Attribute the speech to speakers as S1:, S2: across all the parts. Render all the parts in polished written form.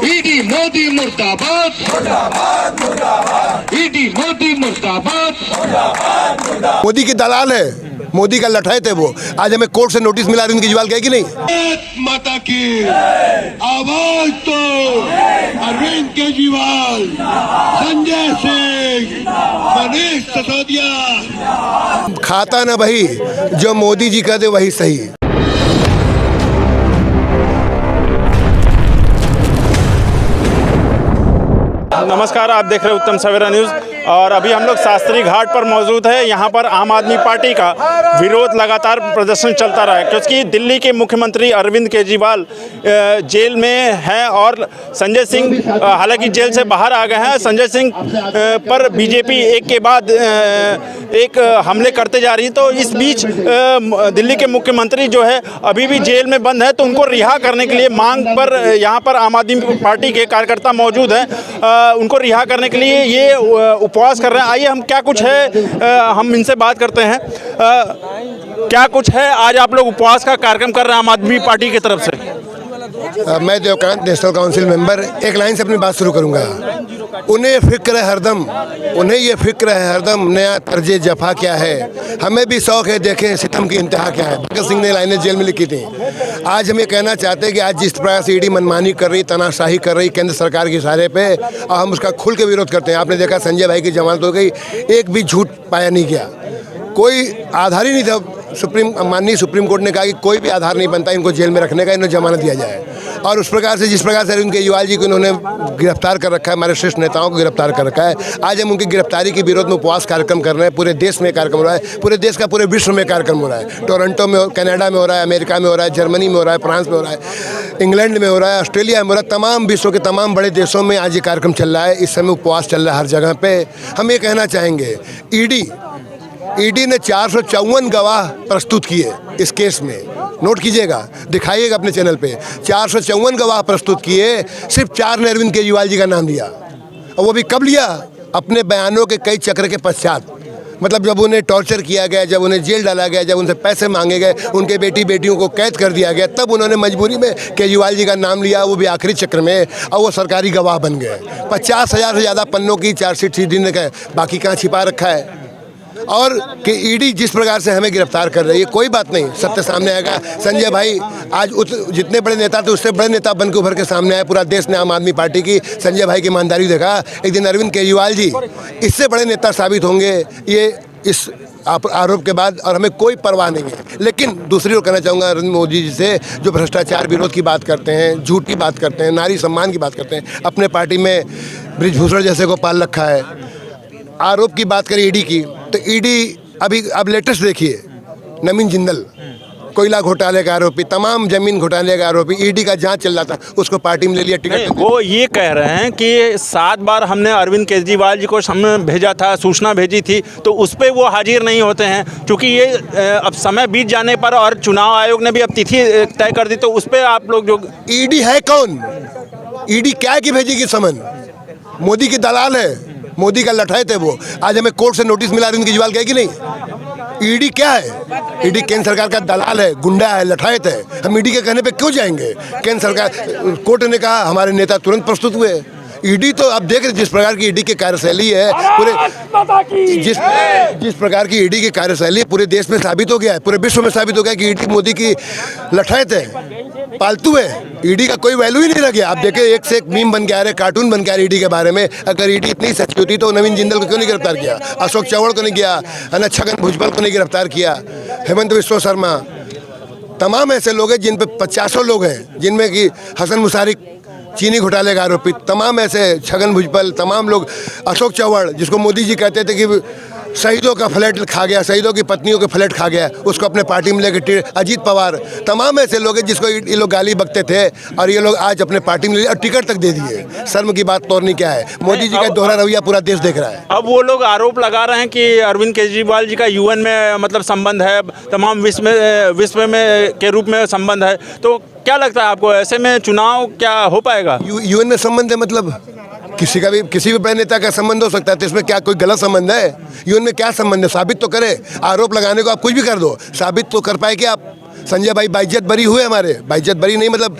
S1: ED Modi मुर्दाबाद, मुर्दाबाद मुर्दाबाद, ईडी मोदी मुर्दाबाद, मुर्दाबाद मुर्दाबाद।
S2: मोदी के दलाल है, मोदी का लठाए थे वो। आज हमें कोर्ट से नोटिस मिला, अरविंद केजरीवाल गए कि नहीं?
S1: माता की आवाज तो अरविंद केजरीवाल, संजय सिंह, मनीष सिसोदिया।
S2: खाता ना वही जो मोदी जी कहते वही सही।
S3: नमस्कार, आप देख रहे हैं उत्तम सवेरा न्यूज़ और अभी हम लोग शास्त्री घाट पर मौजूद है। यहाँ पर आम आदमी पार्टी का विरोध लगातार प्रदर्शन चलता रहा है क्योंकि दिल्ली के मुख्यमंत्री अरविंद केजरीवाल जेल में हैं और संजय सिंह हालांकि जेल से बाहर आ गए हैं। संजय सिंह पर बीजेपी एक के बाद एक हमले करते जा रही है। तो इस बीच दिल्ली के मुख्यमंत्री जो है अभी भी जेल में बंद है, तो उनको रिहा करने के लिए मांग पर यहाँ पर आम आदमी पार्टी के कार्यकर्ता मौजूद हैं। उनको रिहा करने के लिए ये उपवास कर रहे हैं। आइए हम क्या कुछ है हम इनसे बात करते हैं। क्या कुछ है आज आप लोग उपवास का कार्यक्रम कर रहे हैं आम आदमी पार्टी की तरफ से?
S2: मैं देवकांत नेशनल काउंसिल मेंबर एक लाइन से अपनी बात शुरू करूंगा। उन्हें फिक्र है हरदम, उन्हें ये फिक्र है हरदम नया तर्जे जफा क्या है। हमें भी शौक है देखें सितम की इंतहा क्या है। भगत सिंह ने लाइनें जेल में लिखी थी। आज हम ये कहना चाहते हैं कि आज जिस प्रकार से ईडी मनमानी कर रही, तनाशाही कर रही केंद्र सरकार के इशारे पे, और हम उसका खुल के विरोध करते हैं। आपने देखा संजय भाई की जमानत हो गई, एक भी झूठ पाया नहीं गया, कोई आधार ही नहीं था। माननीय सुप्रीम कोर्ट ने कहा कि कोई भी आधार नहीं बनता इनको जेल में रखने का, इन्हें जमानत दिया जाए। और उस प्रकार से जिस प्रकार से अरविंद केजरीवाल जी को इन्होंने गिरफ्तार कर रखा है, हमारे शीर्ष नेताओं को गिरफ्तार कर रखा है। आज हम उनकी गिरफ्तारी के विरोध में उपवास कार्यक्रम कर रहे हैं। पूरे देश में कार्यक्रम हो रहा है, पूरे देश का पूरे विश्व में कार्यक्रम हो रहा है। टोरंटो में, कनाडा में हो रहा है, अमेरिका में हो रहा है, जर्मनी में हो रहा है, फ्रांस में हो रहा है, इंग्लैंड में हो रहा है, ऑस्ट्रेलिया में हो रहा है। तमाम विश्व के तमाम बड़े देशों में आज ये कार्यक्रम चल रहा है। इस समय उपवास चल रहा है हर जगह पे। हम ये कहना चाहेंगे ईडी ने 454 गवाह प्रस्तुत किए इस केस में। नोट कीजिएगा, दिखाइएगा अपने चैनल पे। 454 गवाह प्रस्तुत किए, सिर्फ 4 ने अरविंद केजरीवाल जी का नाम लिया। और वो भी कब लिया? अपने बयानों के कई चक्र के पश्चात। मतलब जब उन्हें टॉर्चर किया गया, जब उन्हें जेल डाला गया, जब उनसे पैसे मांगे गए, उनके बेटी बेटियों को कैद कर दिया गया, तब उन्होंने मजबूरी में केजरीवाल जी का नाम लिया, वो भी आखिरी चक्र में, और वो सरकारी गवाह बन गए। 50,000 से ज़्यादा पन्नों की चार्जशीट सीधी ने कहा, बाकी कहाँ छिपा रखा है। और कि ईडी जिस प्रकार से हमें गिरफ्तार कर रही है, कोई बात नहीं, सत्य सामने आएगा। संजय भाई आज जितने बड़े नेता थे उससे बड़े नेता बन के उभर के सामने आए। पूरा देश ने आम आदमी पार्टी की, संजय भाई की ईमानदारी देखा। एक दिन अरविंद केजरीवाल जी इससे बड़े नेता साबित होंगे ये इस आरोप के बाद, और हमें कोई परवाह नहीं है। लेकिन दूसरी ओर कहना चाहूँगा नरेंद्र मोदी जी से, जो भ्रष्टाचार विरोध की बात करते हैं, झूठ की बात करते हैं, नारी सम्मान की बात करते हैं, अपने पार्टी में बृजभूषण जैसे को पाल रखा है। आरोप की बात करें ईडी की, तो ईडी अब लेटेस्ट देखिए, नवीन जिंदल कोयला घोटाले का आरोपी, तमाम जमीन घोटाले का आरोपी, ईडी का जांच चल रहा था, उसको पार्टी में ले लिया टिकट।
S3: वो ये कह रहे हैं कि 7 बार हमने अरविंद केजरीवाल जी को समय भेजा था, सूचना भेजी थी, तो उस पर वो हाजिर नहीं होते हैं। क्योंकि ये अब समय बीत जाने पर और चुनाव आयोग ने भी अब तिथि तय कर दी, तो उस पर आप लोग जो
S2: ईडी है कौन? ईडी क्या की भेजेगी समन? मोदी की दलाल है, मोदी का लठाए थे वो। आज हमें कोर्ट से नोटिस मिला, अरविंद केजरीवाल गए कि नहीं? ईडी क्या है? ईडी केंद्र सरकार का दलाल है, गुंडा है, लठायत है। हम ईडी के कहने पे क्यों जाएंगे? केंद्र सरकार, कोर्ट ने कहा, हमारे नेता तुरंत प्रस्तुत हुए। ईडी तो आप देख रहे जिस प्रकार की ईडी की कार्यशैली है, पूरे जिस प्रकार की ईडी की कार्यशैली पूरे देश में साबित हो गया है, पूरे विश्व में साबित हो गया कि ईडी मोदी की लठायत है, पालतू है। ईडी का कोई वैल्यू ही नहीं रह गया। आप देखें एक से एक मीम बन के आ रहे, कार्टून बन के आ रहे ईडी के बारे में। अगर ईडी इतनी सच्ची होती तो नवीन जिंदल को क्यों नहीं गिरफ्तार किया? अशोक चौहान को नहीं किया, छगन भुजबल को नहीं गिरफ्तार किया, हेमंत बिस्वा शर्मा, तमाम ऐसे लोग हैं जिन पे 50 लोग हैं, जिनमें कि हसन मुशारिक चीनी घोटाले का आरोपी, तमाम ऐसे छगन भुजबल, तमाम लोग, अशोक चौहान जिसको मोदी जी कहते थे कि शहीदों का फ्लैट खा गया, शहीदों की पत्नियों के फ्लैट खा गया, उसको अपने पार्टी में लेकर, अजीत पवार, तमाम ऐसे लोग हैं जिसको ये लोग गाली बकते थे, और ये लोग आज अपने पार्टी में ले और टिकट तक दे दिए। शर्म की बात तोड़नी क्या है? मोदी जी का दोहरा रवैया पूरा देश देख रहा है।
S3: अब वो लोग आरोप लगा रहे हैं कि अरविंद केजरीवाल जी का यूएन में मतलब संबंध है, तमाम विश्व में के रूप में संबंध है। तो क्या लगता है आपको, ऐसे में चुनाव क्या हो पाएगा?
S2: यूएन में संबंध है, मतलब किसी भी बड़े नेता का संबंध हो सकता है, तो इसमें क्या कोई गलत संबंध है? यूएन में क्या संबंध है? साबित तो करे। आरोप लगाने को आप कुछ भी कर दो, साबित तो कर पाए कि आप संजय भाई बाइज्जत बरी हुए हमारे, बाइज्जत बरी नहीं मतलब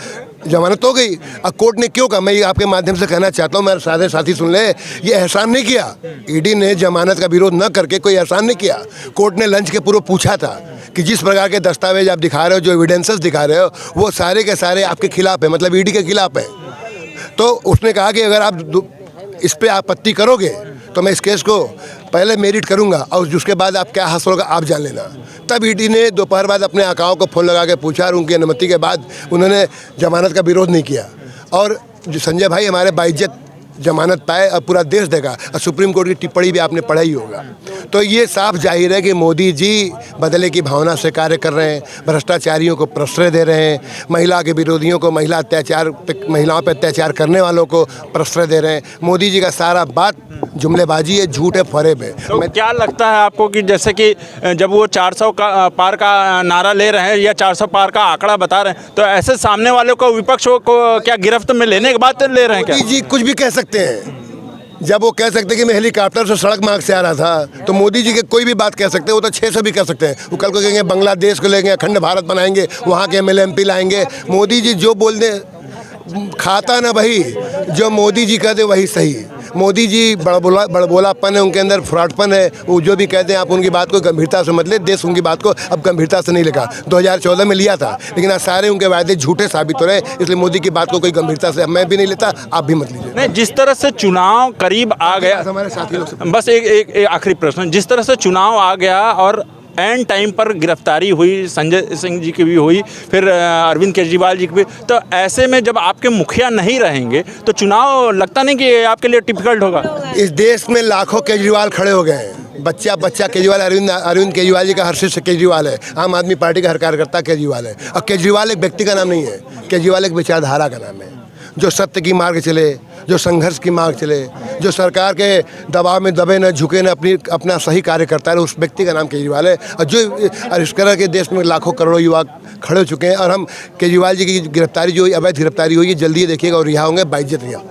S2: जमानत हो गई। अब कोर्ट ने क्यों कहा, मैं ये आपके माध्यम से कहना चाहता हूँ, मेरे सारे साथी सुन ले, ये एहसान नहीं किया। ईडी ने जमानत का विरोध न करके कोई एहसान नहीं किया। कोर्ट ने लंच के पूर्व पूछा था कि जिस प्रकार के दस्तावेज आप दिखा रहे हो, जो एविडेंसेस दिखा रहे हो, वो सारे के सारे आपके खिलाफ है, मतलब ईडी के खिलाफ है। तो उसने कहा कि अगर आप इस पर आपत्ति करोगे तो मैं इस केस को पहले मेरिट करूंगा और उसके बाद आप क्या हासिल होगा आप जान लेना। तब ईडी ने दोपहर बाद अपने आकाओं को फ़ोन लगा के पूछा और उनकी अनुमति के बाद उन्होंने जमानत का विरोध नहीं किया। और जो संजय भाई हमारे बाइज्जत जमानत पाए और पूरा देश देगा। और सुप्रीम कोर्ट की टिप्पणी भी आपने पढ़ा ही होगा। तो ये साफ जाहिर है कि मोदी जी बदले की भावना से कार्य कर रहे हैं, भ्रष्टाचारियों को प्रश्रय दे रहे हैं, महिला के विरोधियों को, महिलाओं पर अत्याचार करने वालों को प्रश्रय दे रहे हैं। मोदी जी का सारा बात जुमलेबाजी है, झूठ है, फरेब है।
S3: तो क्या लगता है आपको कि जैसे कि जब वो 400 का पार का नारा ले रहे हैं या 400 पार का आंकड़ा बता रहे हैं, तो ऐसे सामने वालों को, विपक्ष को क्या गिरफ्त में लेने के बाद ले रहे हैं क्या?
S2: मोदी जी कुछ भी कह सकते हैं। जब वो कह सकते हैं कि मैं हेलीकॉप्टर से सड़क मार्ग से आ रहा था, तो मोदी जी के कोई भी बात कह सकते हैं। वो तो 600 भी कह सकते हैं। वो कल को कहेंगे बांग्लादेश को लेंगे, अखंड भारत बनाएंगे, वहाँ के MLA MP लाएंगे। मोदी जी जो बोल दें, खाता ना वही, जो मोदी जी कह दे वही सही। मोदी जी बड़बोलापन है उनके अंदर, फ्रॉडपन है। वो जो भी कहते हैं आप उनकी बात को गंभीरता से मत ले। देश उनकी बात को अब गंभीरता से नहीं लेगा। 2014 में लिया था, लेकिन आज सारे उनके वायदे झूठे साबित हो रहे हैं। इसलिए मोदी की बात को कोई गंभीरता से मैं भी नहीं लेता, आप भी मत लीजिए।
S3: नहीं, जिस तरह से चुनाव करीब आ गया,
S2: हमारे साथी लोग से
S3: बस एक आखिरी प्रश्न, जिस तरह से चुनाव आ गया और एंड टाइम पर गिरफ्तारी हुई, संजय सिंह जी की भी हुई, फिर अरविंद केजरीवाल जी की भी, तो ऐसे में जब आपके मुखिया नहीं रहेंगे तो चुनाव लगता नहीं कि आपके लिए डिफिकल्ट होगा?
S2: इस देश में लाखों केजरीवाल खड़े हो गए हैं। बच्चा केजरीवाल, अरविंद केजरीवाल जी का हर शिष्य केजरीवाल है। आम आदमी पार्टी का हर कार्यकर्ता केजरीवाल है। और केजरीवाल एक व्यक्ति का नाम नहीं है, केजरीवाल एक विचारधारा का नाम है, जो सत्य की मार्ग चले, जो संघर्ष की मार्ग चले, जो सरकार के दबाव में दबे न झुके, न अपना सही कार्य करता है, उस व्यक्ति का नाम केजरीवाल है। और जो इस तरह के देश में लाखों करोड़ों युवा खड़े हो चुके हैं। और हम केजरीवाल जी की गिरफ्तारी जो अवैध गिरफ्तारी हुई है, जल्दी देखिएगा और रिहा होंगे, बाइज्जत रिहा।